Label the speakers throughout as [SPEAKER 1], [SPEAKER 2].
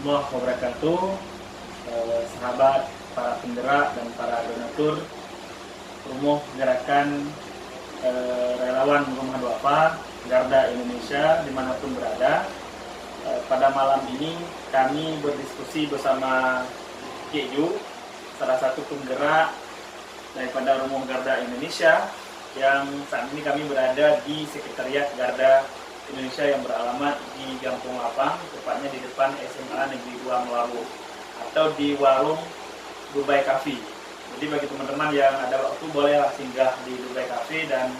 [SPEAKER 1] warahmatullahi wabarakatuh. Sahabat, para penggerak dan para donatur Rumah Gerakan Relawan Rumah Duafa Garda Indonesia dimanapun berada. Pada malam ini kami berdiskusi bersama Cik Ju, salah satu penggerak daripada Rumah Garda Indonesia, yang saat ini kami berada di Sekretariat Garda Indonesia yang beralamat di Gampung Lapang, tepatnya di depan SMA Negeri 2 Melawu atau di warung Dubai Cafe. Jadi bagi teman-teman yang ada waktu bolehlah singgah di Dubai Cafe dan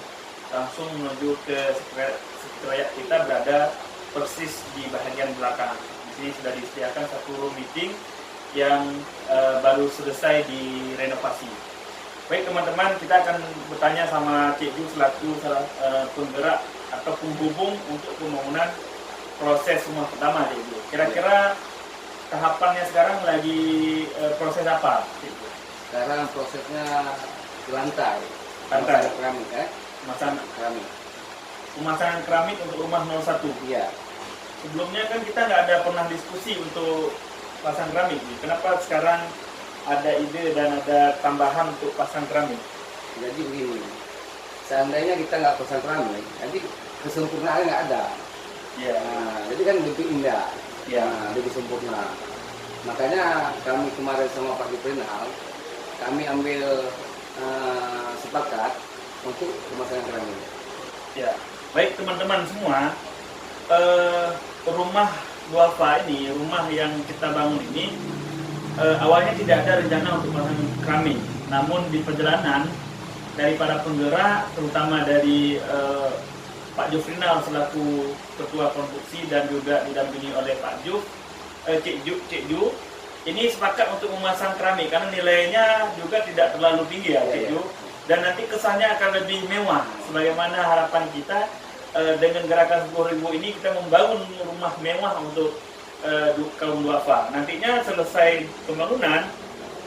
[SPEAKER 1] langsung menuju ke sekretariat kita, berada persis di bagian belakang. Di sini sudah disediakan satu room meeting yang baru selesai direnovasi. Baik teman-teman, kita akan bertanya sama Cik Ju selaku penggerak atau penghubung untuk pembangunan proses rumah pertama, Cik Ju. Kira-kira tahapannya sekarang lagi proses apa, Cik Ju?
[SPEAKER 2] Sekarang prosesnya di lantai.
[SPEAKER 1] Lantai
[SPEAKER 2] keramik,
[SPEAKER 1] pemasangan
[SPEAKER 2] keramik.
[SPEAKER 1] Pemasangan keramik untuk rumah 01.
[SPEAKER 2] Iya.
[SPEAKER 1] Sebelumnya kan kita nggak ada pernah diskusi untuk pasang keramik. Kenapa sekarang ada ide dan ada tambahan untuk pasang keramik?
[SPEAKER 2] Jadi begini, seandainya kita nggak pasang keramik, jadi kesempurnaan nggak ada.
[SPEAKER 1] Iya.
[SPEAKER 2] Nah, jadi kan lebih indah, lebih sempurna. Makanya kami kemarin sama Pak Diprenal, kami ambil sepakat untuk pemasangan keramik.
[SPEAKER 1] Ya, baik teman-teman semua, rumah duafa ini, rumah yang kita bangun ini, awalnya tidak ada rencana untuk pasang keramik. Namun di perjalanan dari para penggerak, terutama dari Pak Jufrinal selaku Ketua Konstruksi dan juga didampingi oleh Pak Cik Ju, ini sepakat untuk memasang keramik karena nilainya juga tidak terlalu tinggi ya, Cik Ju. Dan nanti kesannya akan lebih mewah, sebagaimana harapan kita dengan gerakan 10.000 ini kita membangun rumah mewah untuk kaum duafa. Nantinya selesai pembangunan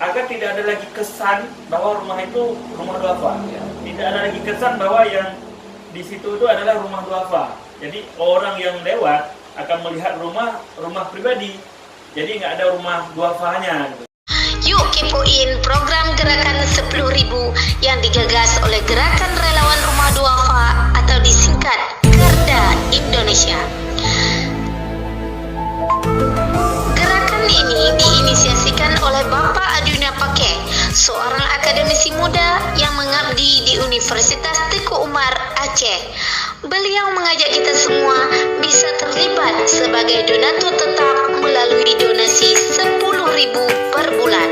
[SPEAKER 1] agar tidak ada lagi kesan bahwa rumah itu rumah duafa. Tidak ada lagi kesan bahwa yang di situ itu adalah rumah duafa. Jadi orang yang lewat akan melihat rumah pribadi. Jadi nggak ada rumah duafanya.
[SPEAKER 3] Yuk kepoin program gerakan 10.000 yang digagas oleh Gerakan Relawan Rumah Duafa atau disingkat Garda Indonesia. Gerakan ini diinisiasikan oleh Bapak Aduna Pake, seorang akademisi muda yang mengabdi di Universitas Teguh Umar Aceh. Beliau mengajak kita semua bisa terlibat sebagai donatur tetap melalui donasi 10.000 per bulan.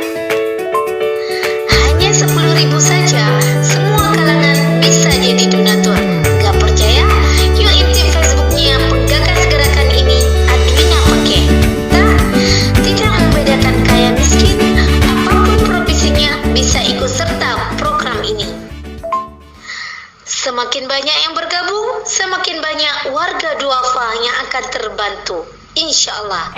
[SPEAKER 3] Hanya 10.000 saja, semua kalangan bisa jadi donatur. Gak percaya? Yuk intip Facebooknya penggagas gerakan ini, Adwina Pake. Tidak membedakan kaya miskin, apapun profesinya bisa ikut serta program ini. Semakin banyak yang bergabung, semakin banyak warga duafa yang akan terbantu, insya Allah.